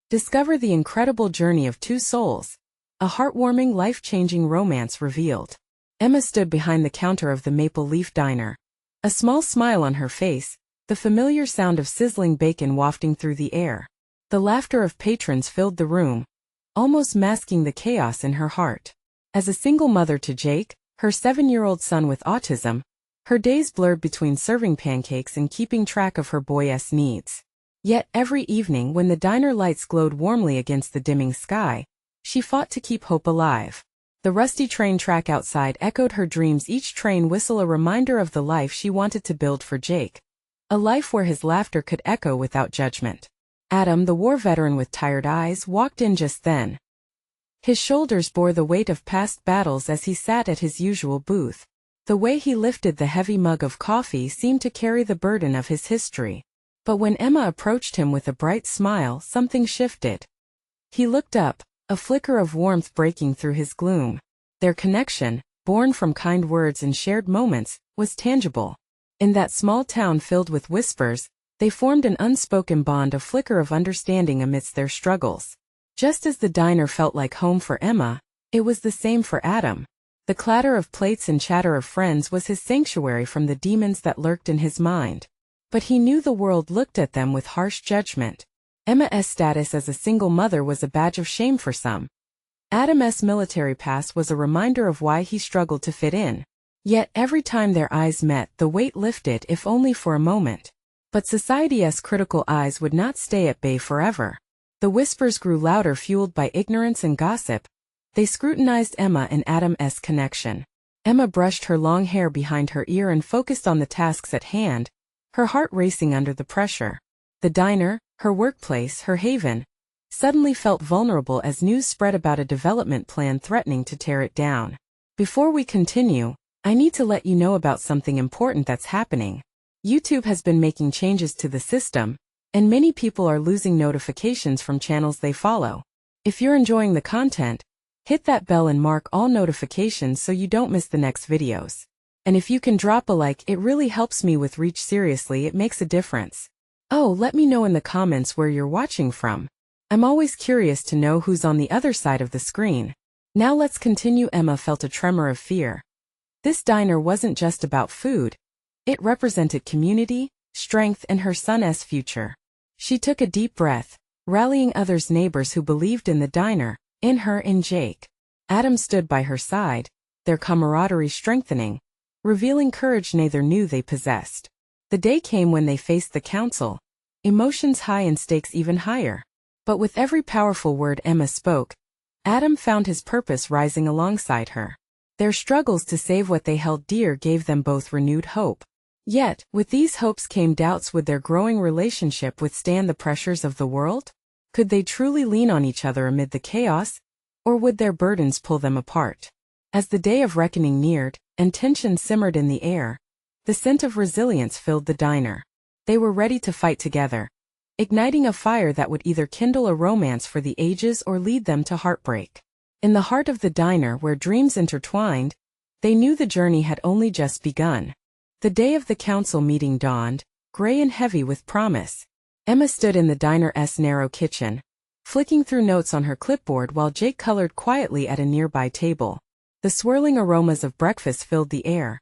Discover the incredible journey of two souls. A heartwarming, life-changing romance revealed. Emma stood behind the counter of the Maple Leaf Diner. A small smile on her face, the familiar sound of sizzling bacon wafting through the air. The laughter of patrons filled the room, almost masking the chaos in her heart. As a single mother to Jake, her 7-year-old son with autism, her days blurred between serving pancakes and keeping track of her boy's needs. Yet every evening when the diner lights glowed warmly against the dimming sky, she fought to keep hope alive. The rusty train track outside echoed her dreams, each train whistle a reminder of the life she wanted to build for Jake. A life where his laughter could echo without judgment. Adam, the war veteran with tired eyes, walked in just then. His shoulders bore the weight of past battles as he sat at his usual booth. The way he lifted the heavy mug of coffee seemed to carry the burden of his history. But when Emma approached him with a bright smile, something shifted. He looked up, a flicker of warmth breaking through his gloom. Their connection, born from kind words and shared moments, was tangible. In that small town filled with whispers, they formed an unspoken bond, a flicker of understanding amidst their struggles. Just as the diner felt like home for Emma, it was the same for Adam. The clatter of plates and chatter of friends was his sanctuary from the demons that lurked in his mind. But he knew the world looked at them with harsh judgment. Emma's status as a single mother was a badge of shame for some. Adam's military past was a reminder of why he struggled to fit in. Yet every time their eyes met, the weight lifted, if only for a moment. But society's critical eyes would not stay at bay forever. The whispers grew louder, fueled by ignorance and gossip. They scrutinized Emma and Adam's connection. Emma brushed her long hair behind her ear and focused on the tasks at hand, her heart racing under the pressure. The diner, her workplace, her haven, suddenly felt vulnerable as news spread about a development plan threatening to tear it down. Before we continue, I need to let you know about something important that's happening. YouTube has been making changes to the system, and many people are losing notifications from channels they follow. If you're enjoying the content, hit that bell and mark all notifications so you don't miss the next videos. And if you can drop a like, it really helps me with reach. Seriously, it makes a difference. Oh, let me know in the comments where you're watching from. I'm always curious to know who's on the other side of the screen. Now let's continue. Emma felt a tremor of fear. This diner wasn't just about food. It represented community, strength, and her son's future. She took a deep breath, rallying others, neighbors who believed in the diner, in her, in Jake. Adam stood by her side, their camaraderie strengthening, revealing courage neither knew they possessed. The day came when they faced the council, emotions high and stakes even higher. But with every powerful word Emma spoke, Adam found his purpose rising alongside her. Their struggles to save what they held dear gave them both renewed hope. Yet, with these hopes came doubts. Would their growing relationship withstand the pressures of the world? Could they truly lean on each other amid the chaos? Or would their burdens pull them apart? As the day of reckoning neared, and tension simmered in the air, the scent of resilience filled the diner. They were ready to fight together, igniting a fire that would either kindle a romance for the ages or lead them to heartbreak. In the heart of the diner, where dreams intertwined, they knew the journey had only just begun. The day of the council meeting dawned, gray and heavy with promise. Emma stood in the diner's narrow kitchen, flicking through notes on her clipboard while Jake colored quietly at a nearby table. The swirling aromas of breakfast filled the air.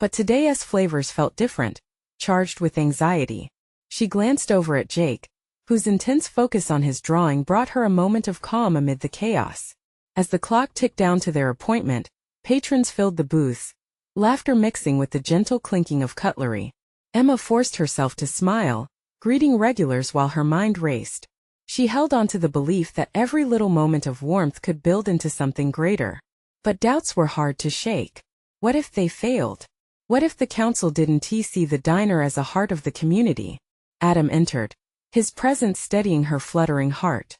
But today's flavors felt different, charged with anxiety. She glanced over at Jake, whose intense focus on his drawing brought her a moment of calm amid the chaos. As the clock ticked down to their appointment, patrons filled the booths, laughter mixing with the gentle clinking of cutlery. Emma forced herself to smile, greeting regulars while her mind raced. She held on to the belief that every little moment of warmth could build into something greater. But doubts were hard to shake. What if they failed? What if the council didn't see the diner as a heart of the community? Adam entered, his presence steadying her fluttering heart.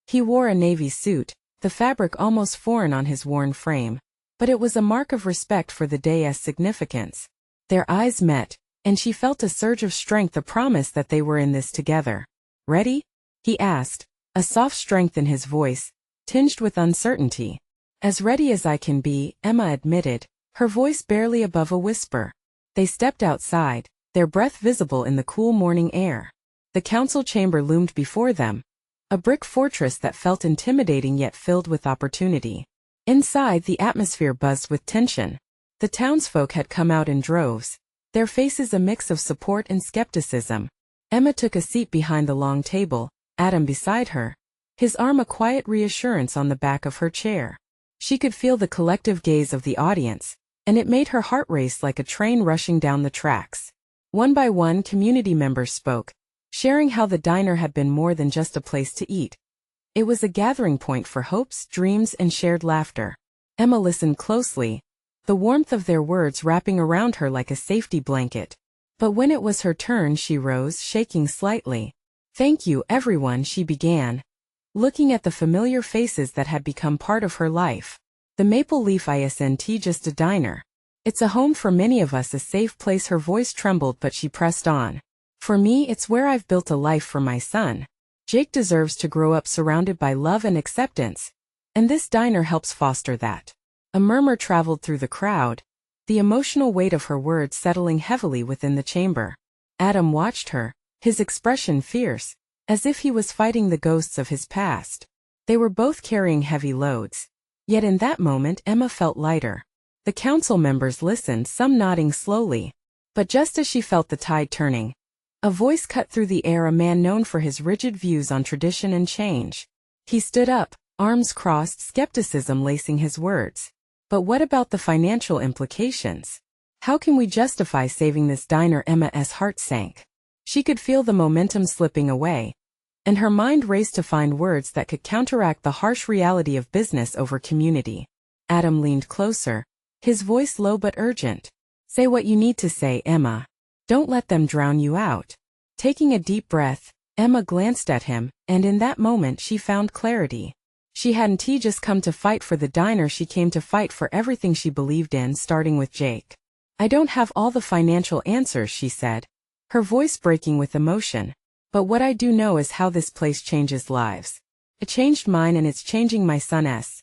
He wore a navy suit, the fabric almost foreign on his worn frame, but it was a mark of respect for the day's significance. Their eyes met, and she felt a surge of strength, a promise that they were in this together. Ready? He asked, a soft strength in his voice, tinged with uncertainty. As ready as I can be, Emma admitted, her voice barely above a whisper. They stepped outside, their breath visible in the cool morning air. The council chamber loomed before them, A brick fortress that felt intimidating yet filled with opportunity. Inside, the atmosphere buzzed with tension. The townsfolk had come out in droves, their faces a mix of support and skepticism. Emma took a seat behind the long table, Adam beside her, his arm a quiet reassurance on the back of her chair. She could feel the collective gaze of the audience, and it made her heart race like a train rushing down the tracks. One by one, community members spoke, sharing how the diner had been more than just a place to eat. It was a gathering point for hopes, dreams, and shared laughter. Emma listened closely, the warmth of their words wrapping around her like a safety blanket. But when it was her turn, she rose, shaking slightly. "Thank you, everyone," she began, looking at the familiar faces that had become part of her life. The Maple Leaf isn't just a diner. It's a home for many of us, a safe place. Her voice trembled, but she pressed on. "For me, it's where I've built a life for my son. Jake deserves to grow up surrounded by love and acceptance, and this diner helps foster that." A murmur traveled through the crowd, the emotional weight of her words settling heavily within the chamber. Adam watched her, his expression fierce, as if he was fighting the ghosts of his past. They were both carrying heavy loads. Yet in that moment, Emma felt lighter. The council members listened, some nodding slowly. But just as she felt the tide turning, a voice cut through the air, a man known for his rigid views on tradition and change. He stood up, arms crossed, skepticism lacing his words. "But what about the financial implications? How can we justify saving this diner?" Emma's heart sank. She could feel the momentum slipping away, and her mind raced to find words that could counteract the harsh reality of business over community. Adam leaned closer, his voice low but urgent. "Say what you need to say, Emma. Don't let them drown you out." Taking a deep breath, Emma glanced at him, and in that moment she found clarity. She hadn't just come to fight for the diner, she came to fight for everything she believed in, starting with Jake. "I don't have all the financial answers," she said, her voice breaking with emotion. "But what I do know is how this place changes lives. It changed mine and it's changing my son's.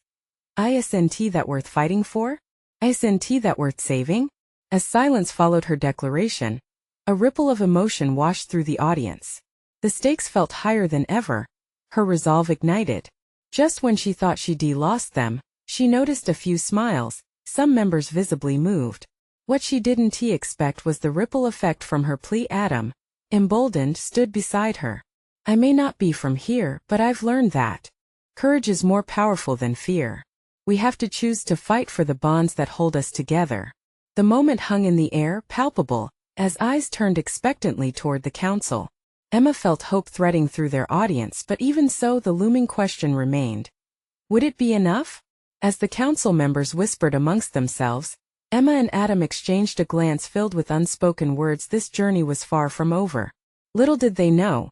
Isn't that worth fighting for? Isn't that worth saving?" As silence followed her declaration, a ripple of emotion washed through the audience. The stakes felt higher than ever. Her resolve ignited. Just when she thought she'd lost them, she noticed a few smiles, some members visibly moved. What she didn't expect was the ripple effect from her plea. Adam, emboldened, stood beside her. "I may not be from here, but I've learned that courage is more powerful than fear. We have to choose to fight for the bonds that hold us together." The moment hung in the air, palpable, as eyes turned expectantly toward the council. Emma felt hope threading through their audience, but even so, the looming question remained. Would it be enough? As the council members whispered amongst themselves, Emma and Adam exchanged a glance filled with unspoken words. This journey was far from over. Little did they know,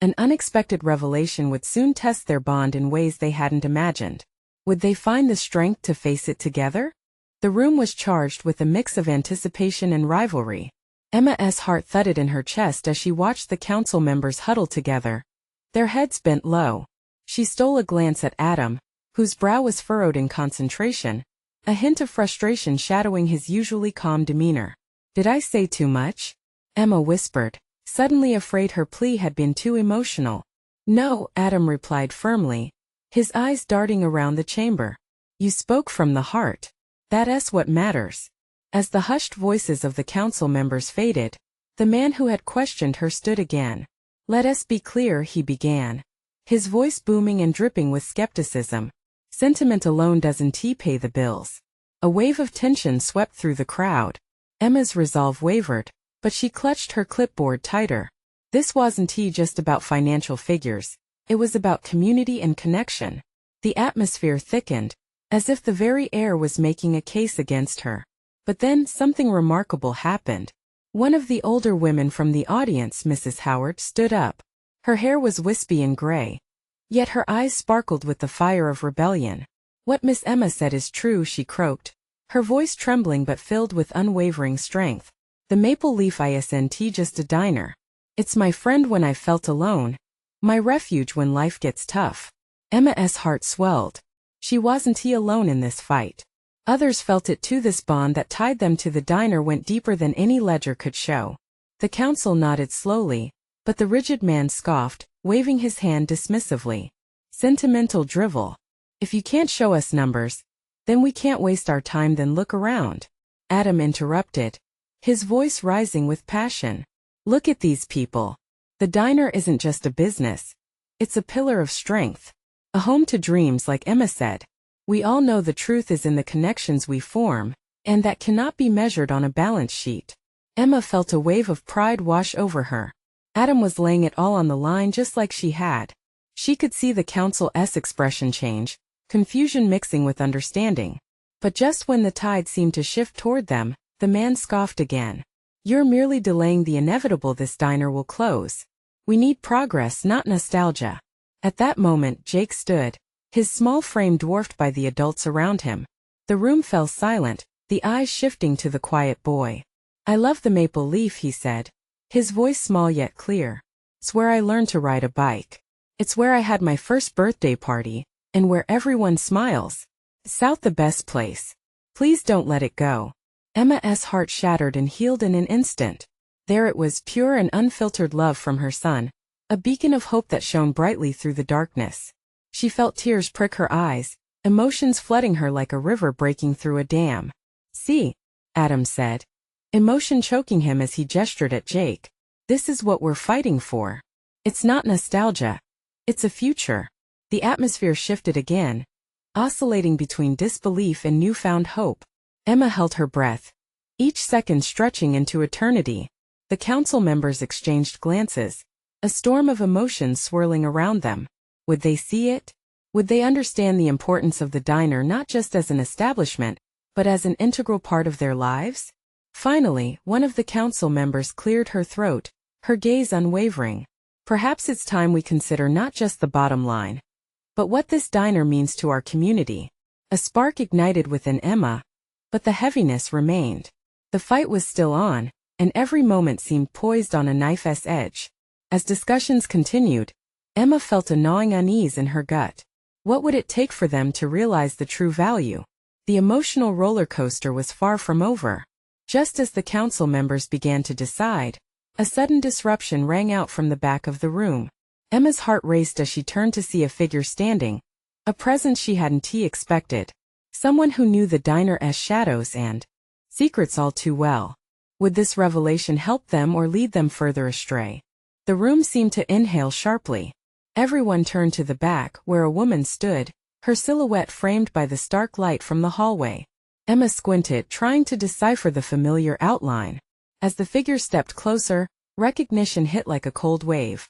an unexpected revelation would soon test their bond in ways they hadn't imagined. Would they find the strength to face it together? The room was charged with a mix of anticipation and rivalry. Emma's heart thudded in her chest as she watched the council members huddle together, their heads bent low. She stole a glance at Adam, whose brow was furrowed in concentration, a hint of frustration shadowing his usually calm demeanor. "Did I say too much?" Emma whispered, suddenly afraid her plea had been too emotional. "No," Adam replied firmly, his eyes darting around the chamber. "You spoke from the heart. That's what matters." As the hushed voices of the council members faded, the man who had questioned her stood again. "Let us be clear," he began, his voice booming and dripping with skepticism. "Sentiment alone doesn't pay the bills." A wave of tension swept through the crowd. Emma's resolve wavered, but she clutched her clipboard tighter. This wasn't just about financial figures. It was about community and connection. The atmosphere thickened, as if the very air was making a case against her. But then something remarkable happened. One of the older women from the audience, Mrs. Howard, stood up. Her hair was wispy and gray, yet her eyes sparkled with the fire of rebellion. "What Miss Emma said is true," she croaked, her voice trembling but filled with unwavering strength. "The Maple Leaf isn't just a diner. It's my friend when I felt alone, my refuge when life gets tough." Emma's heart swelled. She wasn't alone in this fight. Others felt it too. This bond that tied them to the diner went deeper than any ledger could show. The council nodded slowly, but the rigid man scoffed, waving his hand dismissively. Sentimental drivel. If you can't show us numbers, then we can't waste our time. Then look around. Adam interrupted, his voice rising with passion. Look at these people. The diner isn't just a business. It's a pillar of strength. A home to dreams, like Emma said. We all know the truth is in the connections we form, and that cannot be measured on a balance sheet. Emma felt a wave of pride wash over her. Adam was laying it all on the line just like she had. She could see the council's expression change, confusion mixing with understanding. But just when the tide seemed to shift toward them, the man scoffed again. You're merely delaying the inevitable. This diner will close. We need progress, not nostalgia. At that moment, Jake stood, his small frame dwarfed by the adults around him. The room fell silent, the eyes shifting to the quiet boy. I love the maple leaf, he said, his voice small yet clear. It's where I learned to ride a bike. It's where I had my first birthday party, and where everyone smiles. South the best place. Please don't let it go. Emma's heart shattered and healed in an instant. There it was, pure and unfiltered love from her son, a beacon of hope that shone brightly through the darkness. She felt tears prick her eyes, emotions flooding her like a river breaking through a dam. See, Adam said, emotion choking him as he gestured at Jake. This is what we're fighting for. It's not nostalgia. It's a future. The atmosphere shifted again, oscillating between disbelief and newfound hope. Emma held her breath, each second stretching into eternity. The council members exchanged glances, a storm of emotions swirling around them. Would they see it? Would they understand the importance of the diner not just as an establishment, but as an integral part of their lives? Finally, one of the council members cleared her throat, her gaze unwavering. Perhaps it's time we consider not just the bottom line, but what this diner means to our community. A spark ignited within Emma, but the heaviness remained. The fight was still on, and every moment seemed poised on a knife's edge. As discussions continued, Emma felt a gnawing unease in her gut. What would it take for them to realize the true value? The emotional roller coaster was far from over. Just as the council members began to decide, a sudden disruption rang out from the back of the room. Emma's heart raced as she turned to see a figure standing, a presence she hadn't expected. Someone who knew the diner's shadows and secrets all too well. Would this revelation help them or lead them further astray? The room seemed to inhale sharply. Everyone turned to the back, where a woman stood, her silhouette framed by the stark light from the hallway. Emma squinted, trying to decipher the familiar outline. As the figure stepped closer, recognition hit like a cold wave.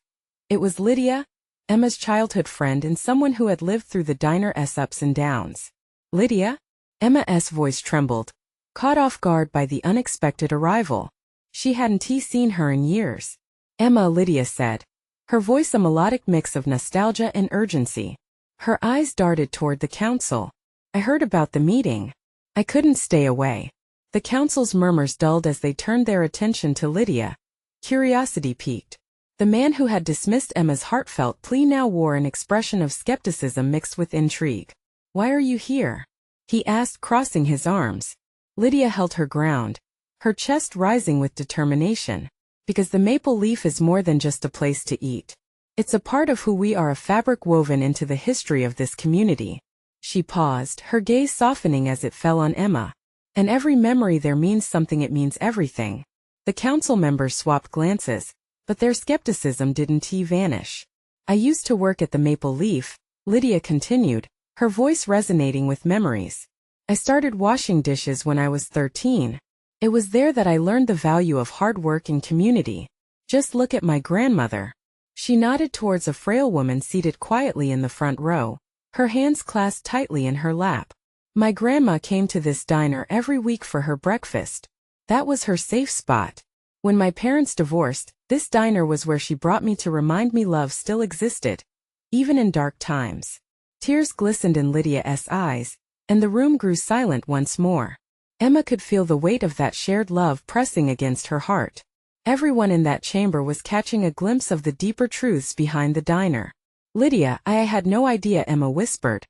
It was Lydia, Emma's childhood friend and someone who had lived through the diner's ups and downs. Lydia? Emma's voice trembled, caught off guard by the unexpected arrival. She hadn't seen her in years. Emma, Lydia said, her voice a melodic mix of nostalgia and urgency. Her eyes darted toward the council. I heard about the meeting. I couldn't stay away. The council's murmurs dulled as they turned their attention to Lydia. Curiosity piqued. The man who had dismissed Emma's heartfelt plea now wore an expression of skepticism mixed with intrigue. Why are you here? He asked, crossing his arms. Lydia held her ground, her chest rising with determination. Because the maple leaf is more than just a place to eat. It's a part of who we are, a fabric woven into the history of this community. She paused, her gaze softening as it fell on Emma. And every memory there means something, it means everything. The council members swapped glances, but their skepticism didn't vanish. I used to work at the Maple Leaf, Lydia continued, her voice resonating with memories. I started washing dishes when I was 13. It was there that I learned the value of hard work and community. Just look at my grandmother. She nodded towards a frail woman seated quietly in the front row, her hands clasped tightly in her lap. My grandma came to this diner every week for her breakfast. That was her safe spot. When my parents divorced, this diner was where she brought me to remind me love still existed, even in dark times. Tears glistened in Lydia's eyes, and the room grew silent once more. Emma could feel the weight of that shared love pressing against her heart. Everyone in that chamber was catching a glimpse of the deeper truths behind the diner. Lydia, I had no idea, Emma whispered,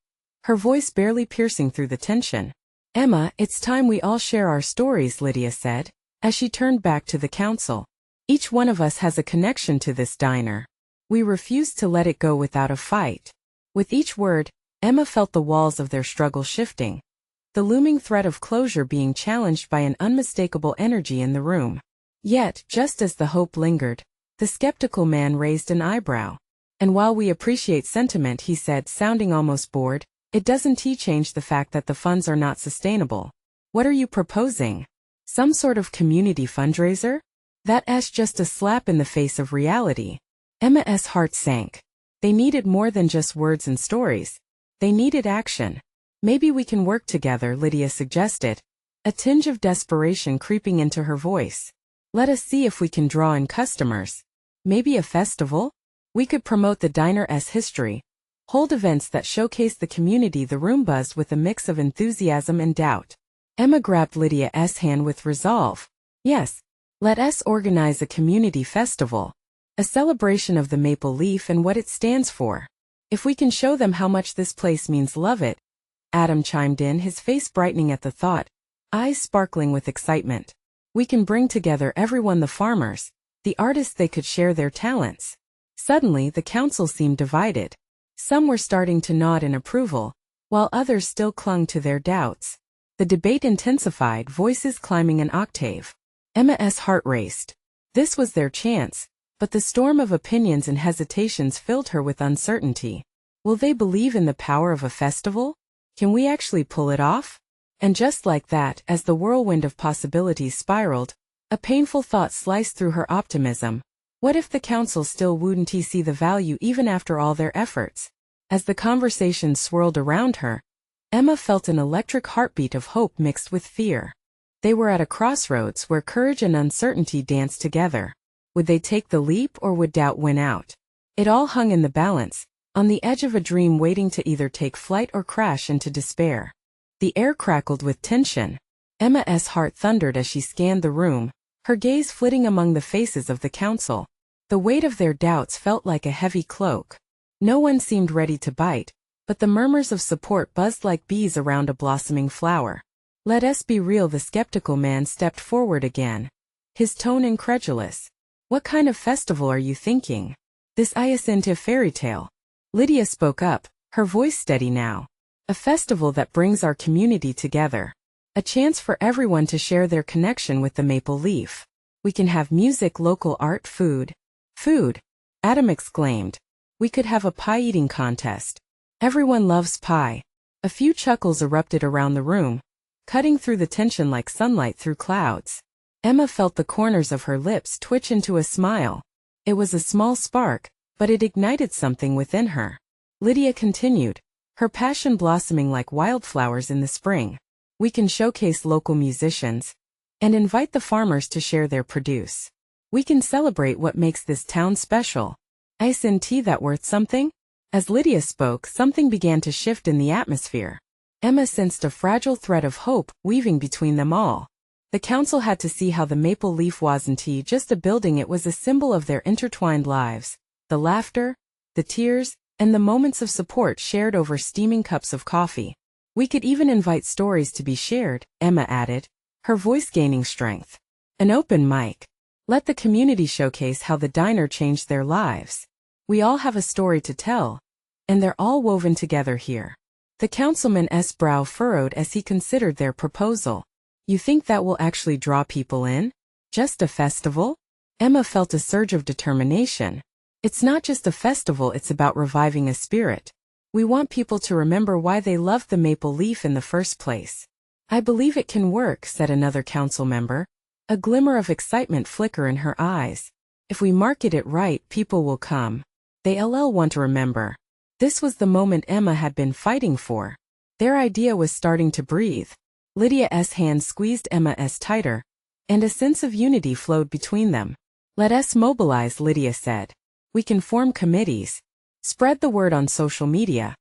her voice barely piercing through the tension. Emma, it's time we all share our stories, Lydia said, as she turned back to the council. Each one of us has a connection to this diner. We refused to let it go without a fight. With each word, Emma felt the walls of their struggle shifting, the looming threat of closure being challenged by an unmistakable energy in the room. Yet, just as the hope lingered, the skeptical man raised an eyebrow. And while we appreciate sentiment, he said, sounding almost bored, it doesn't change the fact that the funds are not sustainable. What are you proposing? Some sort of community fundraiser? That's just a slap in the face of reality. Emma's heart sank. They needed more than just words and stories. They needed action. Maybe we can work together, Lydia suggested, a tinge of desperation creeping into her voice. Let us see if we can draw in customers. Maybe a festival? We could promote the diner's history, hold events that showcase the community. The room buzzed with a mix of enthusiasm and doubt. Emma grabbed Lydia's hand with resolve. Yes, let us organize a community festival. A celebration of the maple leaf and what it stands for. If we can show them how much this place means, love it. Adam chimed in, his face brightening at the thought, eyes sparkling with excitement. We can bring together everyone, the farmers, the artists, they could share their talents. Suddenly, the council seemed divided. Some were starting to nod in approval, while others still clung to their doubts. The debate intensified, voices climbing an octave. Emma's heart raced. This was their chance, but the storm of opinions and hesitations filled her with uncertainty. Will they believe in the power of a festival? Can we actually pull it off? And just like that, as the whirlwind of possibilities spiraled, a painful thought sliced through her optimism. What if the council still wouldn't see the value even after all their efforts? As the conversation swirled around her, Emma felt an electric heartbeat of hope mixed with fear. They were at a crossroads where courage and uncertainty danced together. Would they take the leap, or would doubt win out? It all hung in the balance, on the edge of a dream waiting to either take flight or crash into despair. The air crackled with tension. Emma's heart thundered as she scanned the room, her gaze flitting among the faces of the council. The weight of their doubts felt like a heavy cloak. No one seemed ready to bite, but the murmurs of support buzzed like bees around a blossoming flower. Let us be real, the skeptical man stepped forward again, his tone incredulous. What kind of festival are you thinking? This isn't a fairy tale. Lydia spoke up, her voice steady now. A festival that brings our community together. A chance for everyone to share their connection with the maple leaf. We can have music, local art, food. Food! Adam exclaimed. We could have a pie-eating contest. Everyone loves pie. A few chuckles erupted around the room, cutting through the tension like sunlight through clouds. Emma felt the corners of her lips twitch into a smile. It was a small spark, but it ignited something within her. Lydia continued, her passion blossoming like wildflowers in the spring. We can showcase local musicians and invite the farmers to share their produce. We can celebrate what makes this town special. Isn't that worth something? As Lydia spoke, something began to shift in the atmosphere. Emma sensed a fragile thread of hope weaving between them all. The council had to see how the maple leaf wasn't just a building, it was a symbol of their intertwined lives. The laughter, the tears, and the moments of support shared over steaming cups of coffee. We could even invite stories to be shared, Emma added, her voice gaining strength. An open mic. Let the community showcase how the diner changed their lives. We all have a story to tell, and they're all woven together here. The councilman's brow furrowed as he considered their proposal. You think that will actually draw people in? Just a festival? Emma felt a surge of determination. It's not just a festival, it's about reviving a spirit. We want people to remember why they loved the maple leaf in the first place. I believe it can work, said another council member, a glimmer of excitement flicker in her eyes. If we market it right, people will come. They'll want to remember. This was the moment Emma had been fighting for. Their idea was starting to breathe. Lydia's hand squeezed Emma's tighter, and a sense of unity flowed between them. Let us mobilize, Lydia said. We can form committees. Spread the word on social media.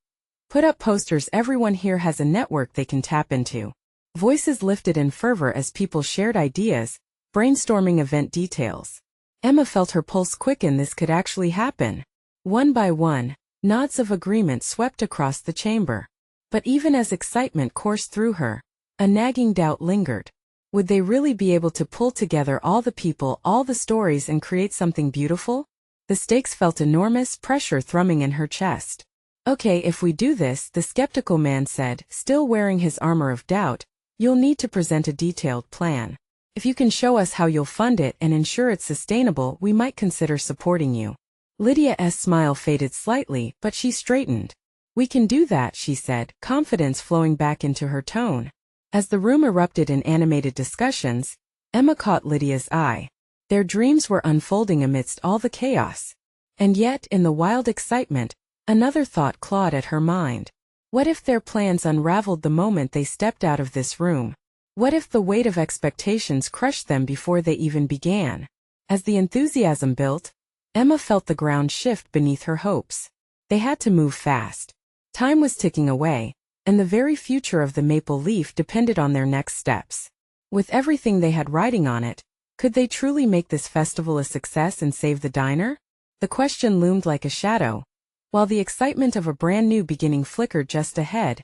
Put up posters. Everyone here has a network they can tap into. Voices lifted in fervor as people shared ideas, brainstorming event details. Emma felt her pulse quicken. This could actually happen. One by one, nods of agreement swept across the chamber. But even as excitement coursed through her, a nagging doubt lingered. Would they really be able to pull together all the people, all the stories, and create something beautiful? The stakes felt enormous, pressure thrumming in her chest. Okay, if we do this, the skeptical man said, still wearing his armor of doubt, you'll need to present a detailed plan. If you can show us how you'll fund it and ensure it's sustainable, we might consider supporting you. Lydia's smile faded slightly, but she straightened. We can do that, she said, confidence flowing back into her tone. As the room erupted in animated discussions, Emma caught Lydia's eye. Their dreams were unfolding amidst all the chaos. And yet, in the wild excitement, another thought clawed at her mind. What if their plans unraveled the moment they stepped out of this room? What if the weight of expectations crushed them before they even began? As the enthusiasm built, Emma felt the ground shift beneath her hopes. They had to move fast. Time was ticking away, and the very future of the Maple Leaf depended on their next steps. With everything they had riding on it, could they truly make this festival a success and save the diner? The question loomed like a shadow, while the excitement of a brand new beginning flickered just ahead,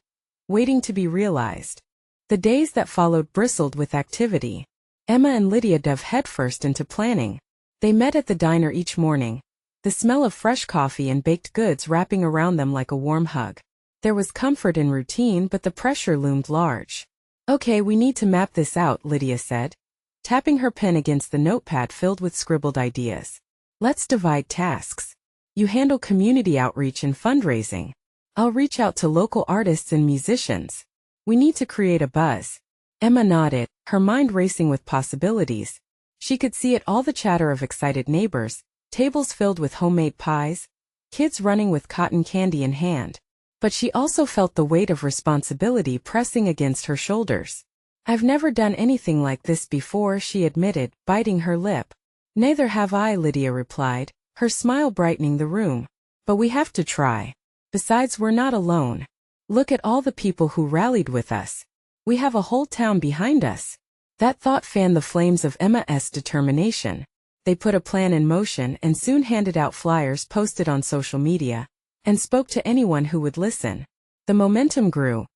waiting to be realized. The days that followed bristled with activity. Emma and Lydia dove headfirst into planning. They met at the diner each morning, the smell of fresh coffee and baked goods wrapping around them like a warm hug. There was comfort in routine, but the pressure loomed large. Okay, we need to map this out, Lydia said, tapping her pen against the notepad filled with scribbled ideas. Let's divide tasks. You handle community outreach and fundraising. I'll reach out to local artists and musicians. We need to create a buzz. Emma nodded, her mind racing with possibilities. She could see it all, the chatter of excited neighbors, tables filled with homemade pies, kids running with cotton candy in hand. But she also felt the weight of responsibility pressing against her shoulders. I've never done anything like this before, she admitted, biting her lip. Neither have I, Lydia replied, her smile brightening the room. But we have to try. Besides, we're not alone. Look at all the people who rallied with us. We have a whole town behind us. That thought fanned the flames of Emma's determination. They put a plan in motion and soon handed out flyers posted on social media, and spoke to anyone who would listen. The momentum grew,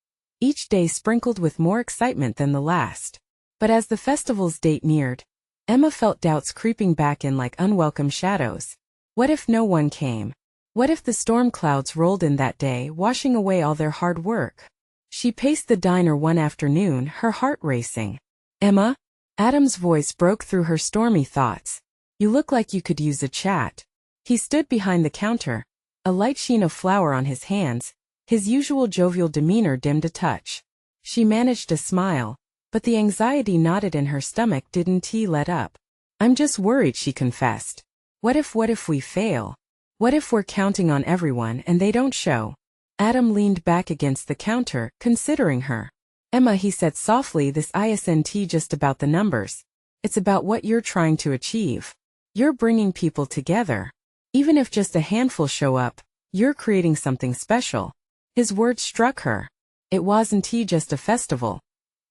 each day sprinkled with more excitement than the last. But as the festival's date neared, Emma felt doubts creeping back in like unwelcome shadows. What if no one came? What if the storm clouds rolled in that day, washing away all their hard work? She paced the diner one afternoon, her heart racing. Emma? Adam's voice broke through her stormy thoughts. You look like you could use a chat. He stood behind the counter, a light sheen of flour on his hands, his usual jovial demeanor dimmed a touch. She managed a smile, but the anxiety knotted in her stomach didn't let up. I'm just worried, she confessed. What if we fail? What if we're counting on everyone and they don't show? Adam leaned back against the counter, considering her. Emma, he said softly, this isn't just about the numbers. It's about what you're trying to achieve. You're bringing people together. Even if just a handful show up, you're creating something special. His words struck her. It wasn't just a festival.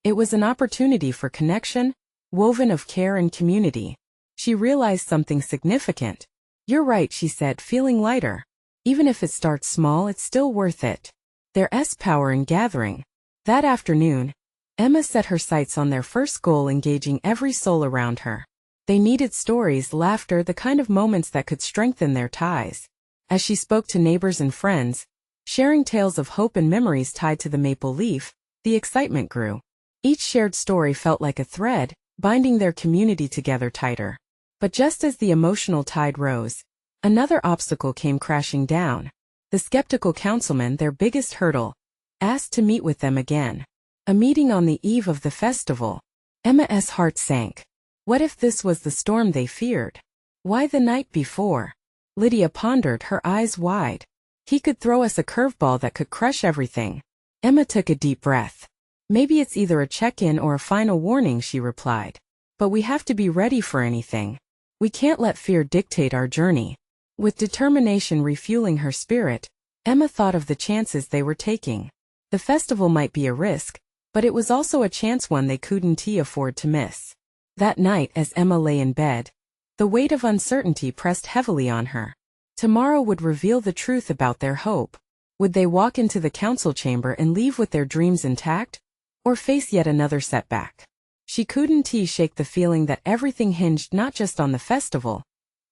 It was an opportunity for connection, woven of care and community. She realized something significant. You're right, she said, feeling lighter. Even if it starts small, it's still worth it. There's power in gathering. That afternoon, Emma set her sights on their first goal, engaging every soul around her. They needed stories, laughter, the kind of moments that could strengthen their ties. As she spoke to neighbors and friends, sharing tales of hope and memories tied to the Maple Leaf, the excitement grew. Each shared story felt like a thread, binding their community together tighter. But just as the emotional tide rose, another obstacle came crashing down. The skeptical councilman, their biggest hurdle, asked to meet with them again. A meeting on the eve of the festival. Emma's heart sank. What if this was the storm they feared? Why the night before? Lydia pondered, her eyes wide. He could throw us a curveball that could crush everything. Emma took a deep breath. Maybe it's either a check-in or a final warning, she replied. But we have to be ready for anything. We can't let fear dictate our journey. With determination refueling her spirit, Emma thought of the chances they were taking. The festival might be a risk, but it was also a chance, one they couldn't afford to miss. That night, as Emma lay in bed, the weight of uncertainty pressed heavily on her. Tomorrow would reveal the truth about their hope. Would they walk into the council chamber and leave with their dreams intact, or face yet another setback? She couldn't shake the feeling that everything hinged not just on the festival,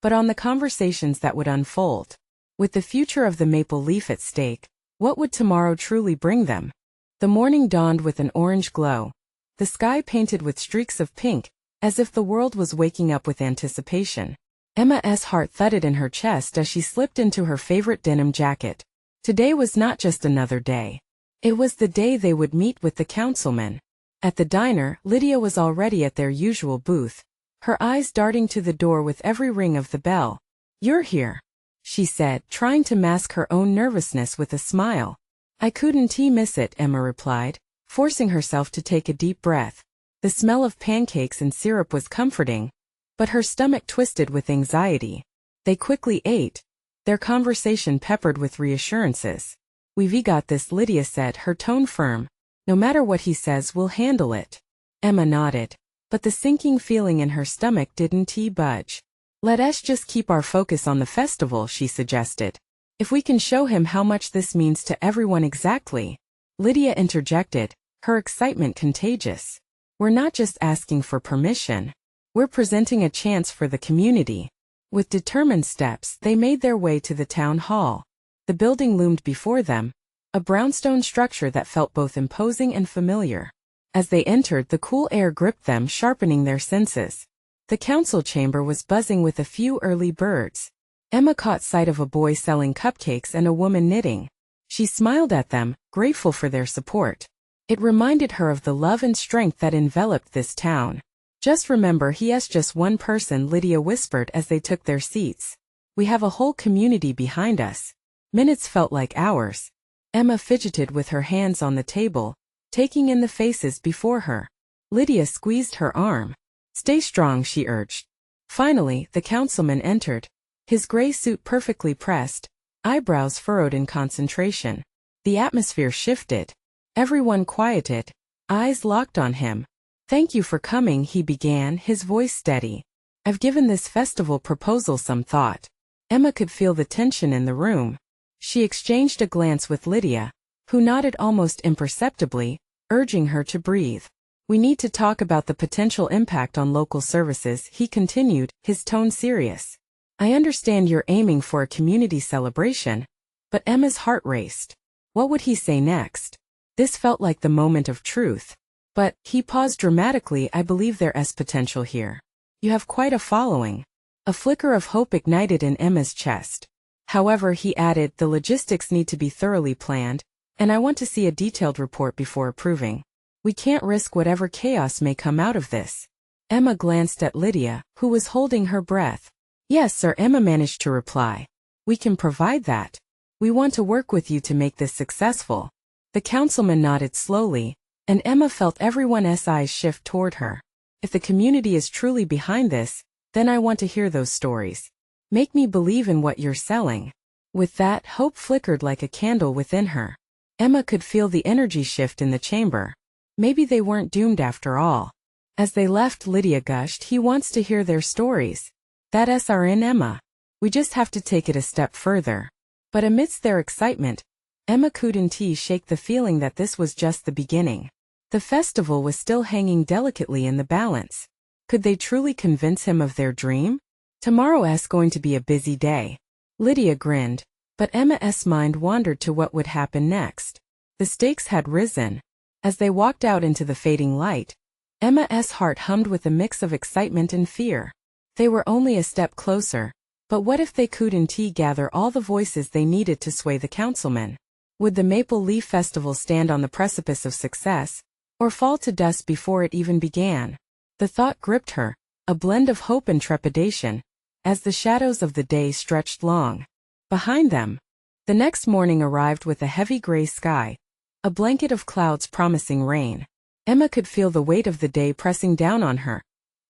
but on the conversations that would unfold. With the future of the Maple Leaf at stake, what would tomorrow truly bring them? The morning dawned with an orange glow, the sky painted with streaks of pink, as if the world was waking up with anticipation. Emma's heart thudded in her chest as she slipped into her favorite denim jacket. Today was not just another day. It was the day they would meet with the councilman. At the diner, Lydia was already at their usual booth, her eyes darting to the door with every ring of the bell. "You're here," she said, trying to mask her own nervousness with a smile. "I couldn't miss it," Emma replied, forcing herself to take a deep breath. The smell of pancakes and syrup was comforting, but her stomach twisted with anxiety. They quickly ate, their conversation peppered with reassurances. "We've got this," Lydia said, her tone firm. "No matter what he says, we'll handle it." Emma nodded, but the sinking feeling in her stomach didn't budge. "Let us just keep our focus on the festival," she suggested. "If we can show him how much this means to everyone." "Exactly," Lydia interjected, her excitement contagious. "We're not just asking for permission. We're presenting a chance for the community." With determined steps, they made their way to the town hall. The building loomed before them, a brownstone structure that felt both imposing and familiar. As they entered, the cool air gripped them, sharpening their senses. The council chamber was buzzing with a few early birds. Emma caught sight of a boy selling cupcakes and a woman knitting. She smiled at them, grateful for their support. It reminded her of the love and strength that enveloped this town. "Just remember, he's just one person," Lydia whispered as they took their seats. "We have a whole community behind us." Minutes felt like hours. Emma fidgeted with her hands on the table, taking in the faces before her. Lydia squeezed her arm. "Stay strong," she urged. Finally, the councilman entered, his gray suit perfectly pressed, eyebrows furrowed in concentration. The atmosphere shifted. Everyone quieted, eyes locked on him. "Thank you for coming," he began, his voice steady. "I've given this festival proposal some thought." Emma could feel the tension in the room. She exchanged a glance with Lydia, who nodded almost imperceptibly, urging her to breathe. "We need to talk about the potential impact on local services," he continued, his tone serious. "I understand you're aiming for a community celebration." But Emma's heart raced. What would he say next? This felt like the moment of truth. "But," he paused dramatically, "I believe there's potential here. You have quite a following." A flicker of hope ignited in Emma's chest. "However," he added, "the logistics need to be thoroughly planned, and I want to see a detailed report before approving. We can't risk whatever chaos may come out of this." Emma glanced at Lydia, who was holding her breath. "Yes, sir," Emma managed to reply. "We can provide that. We want to work with you to make this successful." The councilman nodded slowly, and Emma felt everyone's eyes shift toward her. "If the community is truly behind this, then I want to hear those stories. Make me believe in what you're selling." With that, hope flickered like a candle within her. Emma could feel the energy shift in the chamber. Maybe they weren't doomed after all. As they left, Lydia gushed, "He wants to hear their stories. That's our in Emma. We just have to take it a step further." But amidst their excitement, Emma couldn't shake the feeling that this was just the beginning. The festival was still hanging delicately in the balance. Could they truly convince him of their dream? "Tomorrow's going to be a busy day." Lydia grinned, but Emma's mind wandered to what would happen next. The stakes had risen. As they walked out into the fading light, Emma's heart hummed with a mix of excitement and fear. They were only a step closer, but what if they couldn't gather all the voices they needed to sway the councilman? Would the Maple Leaf Festival stand on the precipice of success, or fall to dust before it even began? The thought gripped her, a blend of hope and trepidation, as the shadows of the day stretched long. Behind them, the next morning arrived with a heavy gray sky, a blanket of clouds promising rain. Emma could feel the weight of the day pressing down on her,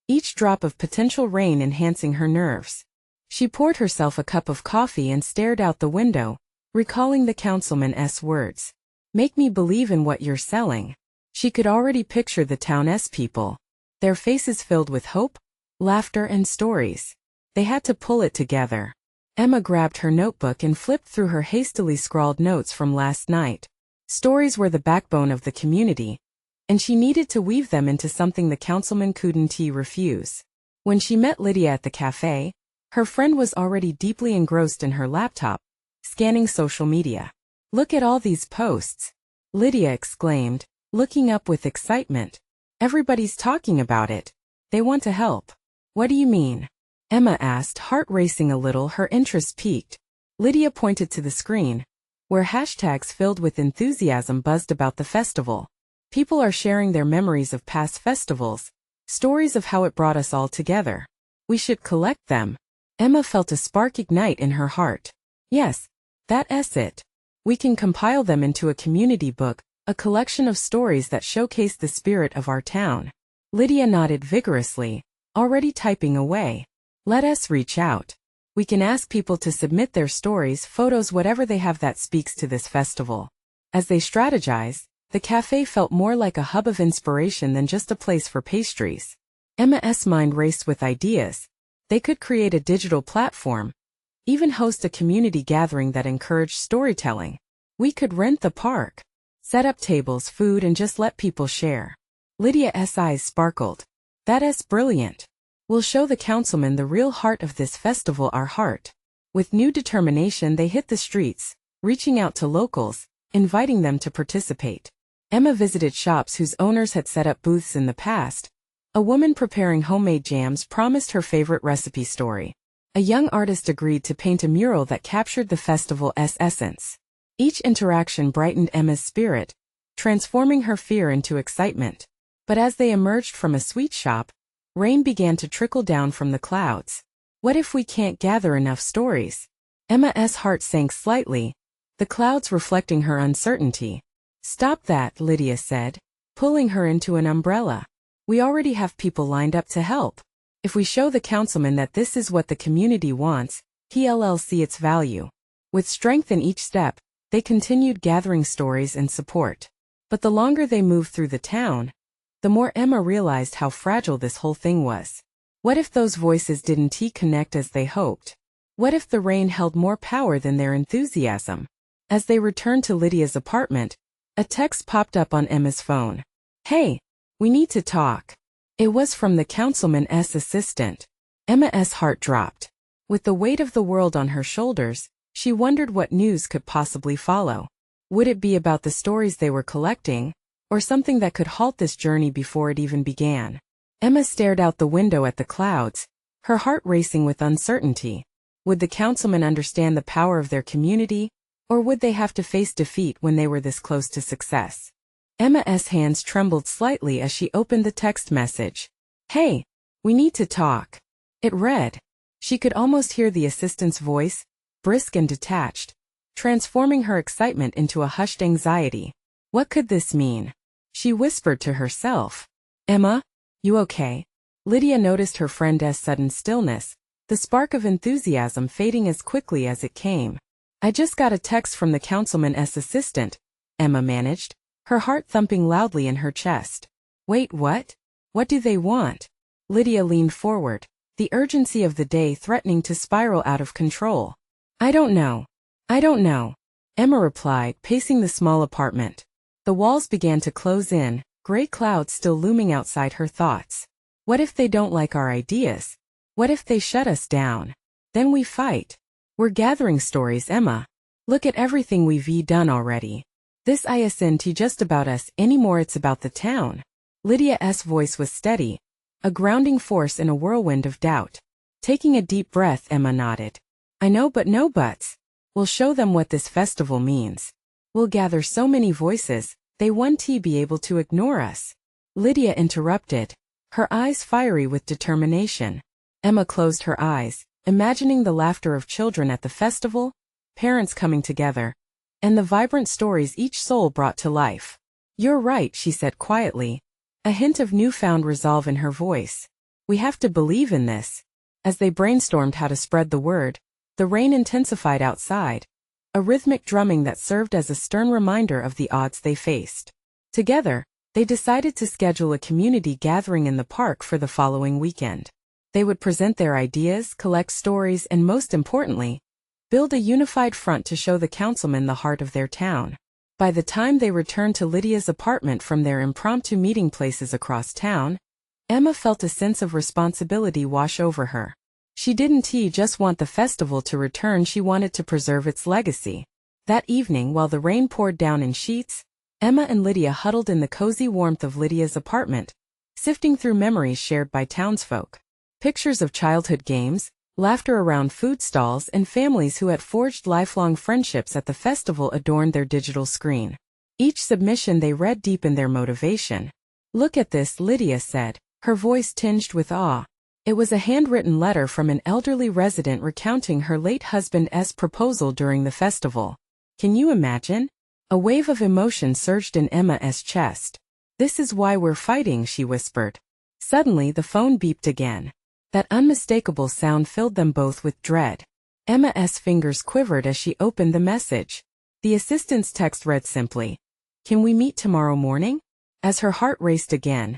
each drop of potential rain enhancing her nerves. She poured herself a cup of coffee and stared out the window, recalling the councilman's words. "Make me believe in what you're selling." She could already picture the town's people, their faces filled with hope, laughter and stories. They had to pull it together. Emma grabbed her notebook and flipped through her hastily scrawled notes from last night. Stories were the backbone of the community, and she needed to weave them into something the councilman couldn't refuse. When she met Lydia at the cafe, Her friend was already deeply engrossed in her laptop, scanning social media. "Look at all these posts," Lydia exclaimed, looking up with excitement. "Everybody's talking about it. They want to help." "What do you mean?" Emma asked, heart racing a little, her interest piqued. Lydia pointed to the screen, where hashtags filled with enthusiasm buzzed about the festival. People are sharing their memories of past festivals, stories of how it brought us all together. We should collect them. Emma felt a spark ignite in her heart. Yes, that's it. We can compile them into a community book, a collection of stories that showcase the spirit of our town. Lydia nodded vigorously, already typing away. Let us reach out. We can ask people to submit their stories, photos, whatever they have that speaks to this festival. As they strategized, the cafe felt more like a hub of inspiration than just a place for pastries. Emma's mind raced with ideas. They could create a digital platform, even host a community gathering that encouraged storytelling. We could rent the park, set up tables, food, and just let people share. Lydia's eyes sparkled. That's brilliant. We'll show the councilman the real heart of this festival, our heart. With new determination, they hit the streets, reaching out to locals, inviting them to participate. Emma visited shops whose owners had set up booths in the past. A woman preparing homemade jams promised her favorite recipe story. A young artist agreed to paint a mural that captured the festival's essence. Each interaction brightened Emma's spirit, transforming her fear into excitement. But as they emerged from a sweet shop, rain began to trickle down from the clouds. What if we can't gather enough stories? Emma's heart sank slightly, the clouds reflecting her uncertainty. Stop that, Lydia said, pulling her into an umbrella. We already have people lined up to help. If we show the councilman that this is what the community wants, he'll see its value. With strength in each step, they continued gathering stories and support. But the longer they moved through the town, the more Emma realized how fragile this whole thing was. What if those voices didn't connect as they hoped? What if the rain held more power than their enthusiasm? As they returned to Lydia's apartment, a text popped up on Emma's phone. "Hey, we need to talk." It was from the councilman's assistant. Emma's heart dropped. With the weight of the world on her shoulders, she wondered what news could possibly follow. Would it be about the stories they were collecting, or something that could halt this journey before it even began? Emma stared out the window at the clouds, her heart racing with uncertainty. Would the councilman understand the power of their community, or would they have to face defeat when they were this close to success? Emma's hands trembled slightly as she opened the text message. "Hey, we need to talk." It read. She could almost hear the assistant's voice, brisk and detached, transforming her excitement into a hushed anxiety. What could this mean? She whispered to herself. "Emma, you okay?" Lydia noticed her friend's sudden stillness, the spark of enthusiasm fading as quickly as it came. "I just got a text from the councilman's assistant," Emma managed, her heart thumping loudly in her chest. "Wait, what? What do they want?" Lydia leaned forward, the urgency of the day threatening to spiral out of control. I don't know, Emma replied, pacing the small apartment. The walls began to close in, gray clouds still looming outside her thoughts. What if they don't like our ideas? What if they shut us down? Then we fight. We're gathering stories, Emma. Look at everything we've done already. This isn't just about us anymore, it's about the town. Lydia's voice was steady, a grounding force in a whirlwind of doubt. Taking a deep breath, Emma nodded. I know, but no buts. We'll show them what this festival means. We'll gather so many voices, they won't be able to ignore us. Lydia interrupted, her eyes fiery with determination. Emma closed her eyes, imagining the laughter of children at the festival, parents coming together, and the vibrant stories each soul brought to life. You're right, she said quietly, a hint of newfound resolve in her voice. We have to believe in this. As they brainstormed how to spread the word, the rain intensified outside, a rhythmic drumming that served as a stern reminder of the odds they faced. Together, they decided to schedule a community gathering in the park for the following weekend. They would present their ideas, collect stories, and most importantly, build a unified front to show the councilman the heart of their town. By the time they returned to Lydia's apartment from their impromptu meeting places across town, Emma felt a sense of responsibility wash over her. She didn't just want the festival to return, she wanted to preserve its legacy. That evening, while the rain poured down in sheets, Emma and Lydia huddled in the cozy warmth of Lydia's apartment, sifting through memories shared by townsfolk. Pictures of childhood games, laughter around food stalls, and families who had forged lifelong friendships at the festival adorned their digital screen. Each submission they read deepened their motivation. "Look at this," Lydia said, her voice tinged with awe. It was a handwritten letter from an elderly resident recounting her late husband's proposal during the festival. Can you imagine? A wave of emotion surged in Emma's chest. "This is why we're fighting," she whispered. Suddenly the phone beeped again. That unmistakable sound filled them both with dread. Emma's fingers quivered as she opened the message. The assistant's text read simply, "Can we meet tomorrow morning?" As her heart raced again,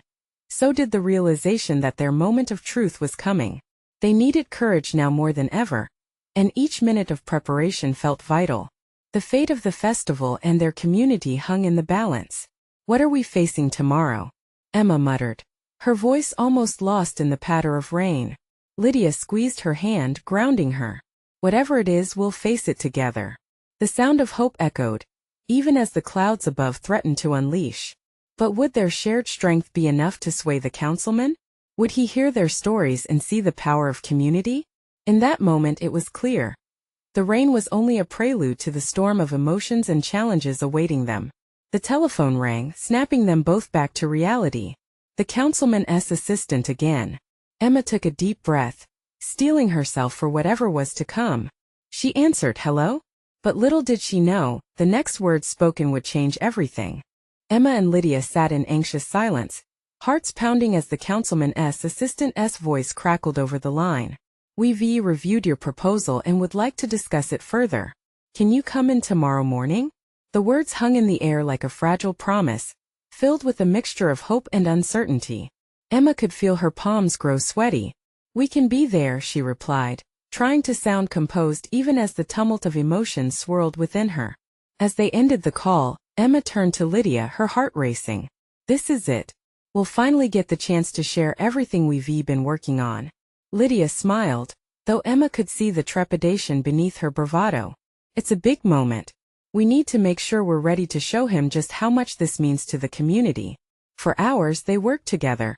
so did the realization that their moment of truth was coming. They needed courage now more than ever, and each minute of preparation felt vital. The fate of the festival and their community hung in the balance. "What are we facing tomorrow?" Emma muttered, her voice almost lost in the patter of rain. Lydia squeezed her hand, grounding her. "Whatever it is, we'll face it together." The sound of hope echoed, even as the clouds above threatened to unleash. But would their shared strength be enough to sway the councilman? Would he hear their stories and see the power of community? In that moment it was clear. The rain was only a prelude to the storm of emotions and challenges awaiting them. The telephone rang, snapping them both back to reality. The councilman's assistant again. Emma took a deep breath, steeling herself for whatever was to come. She answered, "Hello?" But little did she know, the next words spoken would change everything. Emma and Lydia sat in anxious silence, hearts pounding as the councilman's assistant's voice crackled over the line. "We've reviewed your proposal and would like to discuss it further. Can you come in tomorrow morning?" The words hung in the air like a fragile promise, filled with a mixture of hope and uncertainty. Emma could feel her palms grow sweaty. "We can be there," she replied, trying to sound composed even as the tumult of emotions swirled within her. As they ended the call, Emma turned to Lydia, her heart racing. "This is it. We'll finally get the chance to share everything we've been working on." Lydia smiled, though Emma could see the trepidation beneath her bravado. "It's a big moment. We need to make sure we're ready to show him just how much this means to the community." For hours they worked together,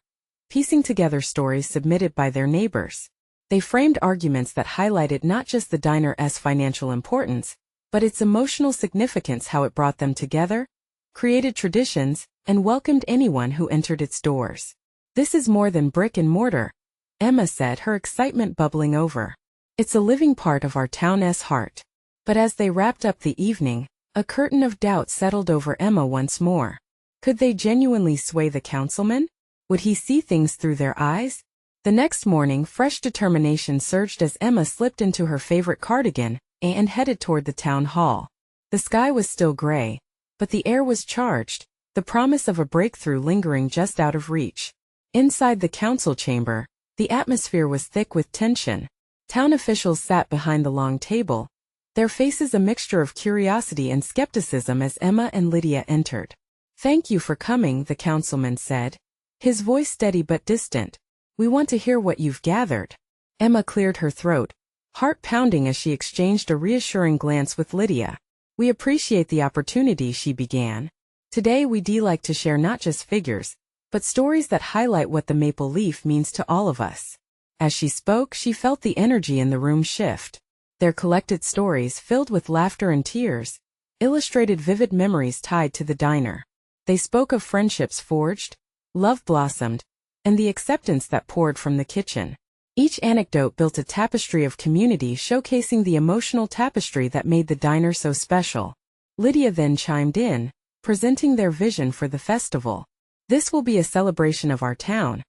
piecing together stories submitted by their neighbors. They framed arguments that highlighted not just the diner's financial importance, but its emotional significance, how it brought them together, created traditions, and welcomed anyone who entered its doors. "This is more than brick and mortar," Emma said, her excitement bubbling over. "It's a living part of our town's heart." But as they wrapped up the evening, a curtain of doubt settled over Emma once more. Could they genuinely sway the councilman? Would he see things through their eyes? The next morning, fresh determination surged as Emma slipped into her favorite cardigan and headed toward the town hall. The sky was still gray, but the air was charged, the promise of a breakthrough lingering just out of reach. Inside the council chamber, the atmosphere was thick with tension. Town officials sat behind the long table, their faces a mixture of curiosity and skepticism as Emma and Lydia entered. "Thank you for coming," the councilman said, his voice steady but distant. "We want to hear what you've gathered." Emma cleared her throat, heart pounding as she exchanged a reassuring glance with Lydia. "We appreciate the opportunity," she began. "Today we'd like to share not just figures, but stories that highlight what the maple leaf means to all of us." As she spoke, she felt the energy in the room shift. Their collected stories, filled with laughter and tears, illustrated vivid memories tied to the diner. They spoke of friendships forged, love blossomed, and the acceptance that poured from the kitchen. Each anecdote built a tapestry of community, showcasing the emotional tapestry that made the diner so special. Lydia then chimed in, presenting their vision for the festival. "This will be a celebration of our town,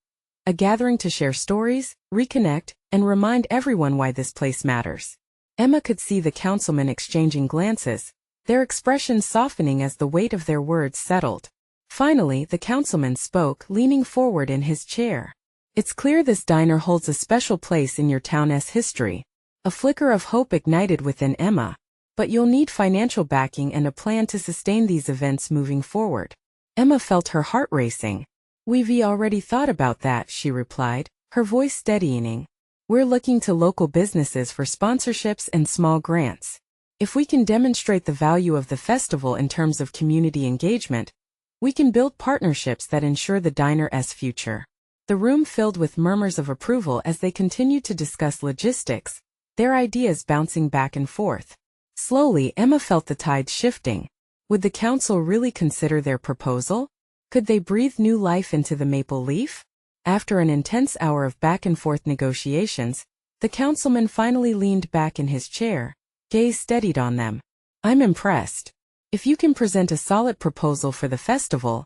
a gathering to share stories, reconnect, and remind everyone why this place matters." Emma could see the councilmen exchanging glances, their expressions softening as the weight of their words settled. Finally, the councilman spoke, leaning forward in his chair. "It's clear this diner holds a special place in your town's history." A flicker of hope ignited within Emma. "But you'll need financial backing and a plan to sustain these events moving forward." Emma felt her heart racing. "We've already thought about that," she replied, her voice steadying. We're looking to local businesses for sponsorships and small grants. If we can demonstrate the value of the festival in terms of community engagement, we can build partnerships that ensure the diner's future." The room filled with murmurs of approval as they continued to discuss logistics, their ideas bouncing back and forth. Slowly, Emma felt the tide shifting. Would the council really consider their proposal? Could they breathe new life into the maple leaf? After an intense hour of back-and-forth negotiations, the councilman finally leaned back in his chair, gaze steadied on them. "I'm impressed. If you can present a solid proposal for the festival,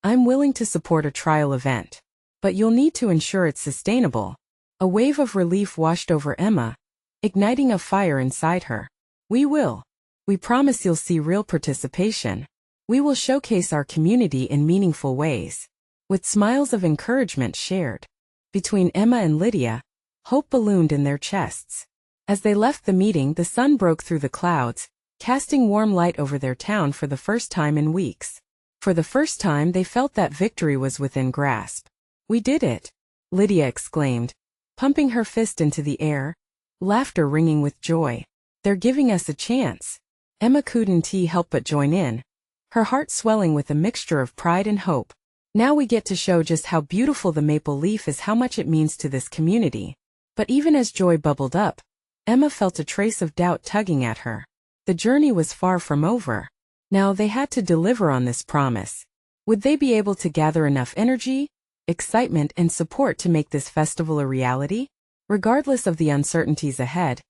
I'm willing to support a trial event. But you'll need to ensure it's sustainable." A wave of relief washed over Emma, igniting a fire inside her. "We will. We promise you'll see real participation. We will showcase our community in meaningful ways." With smiles of encouragement shared between Emma and Lydia, hope ballooned in their chests. As they left the meeting, the sun broke through the clouds, casting warm light over their town for the first time in weeks. For the first time, they felt that victory was within grasp. "We did it!" Lydia exclaimed, pumping her fist into the air, laughter ringing with joy. "They're giving us a chance." Emma couldn't help but join in, her heart swelling with a mixture of pride and hope. Now we get to show just how beautiful the maple leaf is, how much it means to this community. But even as joy bubbled up, Emma felt a trace of doubt tugging at her. The journey was far from over. Now they had to deliver on this promise. Would they be able to gather enough energy, excitement, and support to make this festival a reality? Regardless of the uncertainties ahead,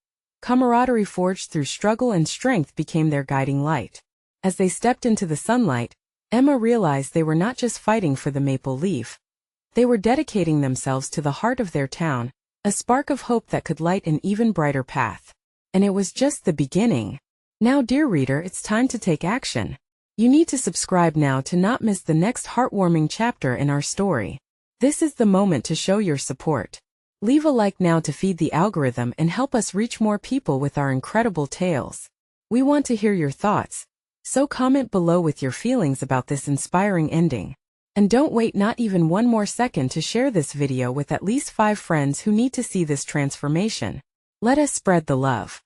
camaraderie forged through struggle and strength became their guiding light. As they stepped into the sunlight, Emma realized they were not just fighting for the maple leaf. They were dedicating themselves to the heart of their town, a spark of hope that could light an even brighter path. And it was just the beginning. Now, dear reader, it's time to take action. You need to subscribe now to not miss the next heartwarming chapter in our story. This is the moment to show your support. Leave a like now to feed the algorithm and help us reach more people with our incredible tales. We want to hear your thoughts, so comment below with your feelings about this inspiring ending. And don't wait not even one more second to share this video with at least 5 friends who need to see this transformation. Let us spread the love.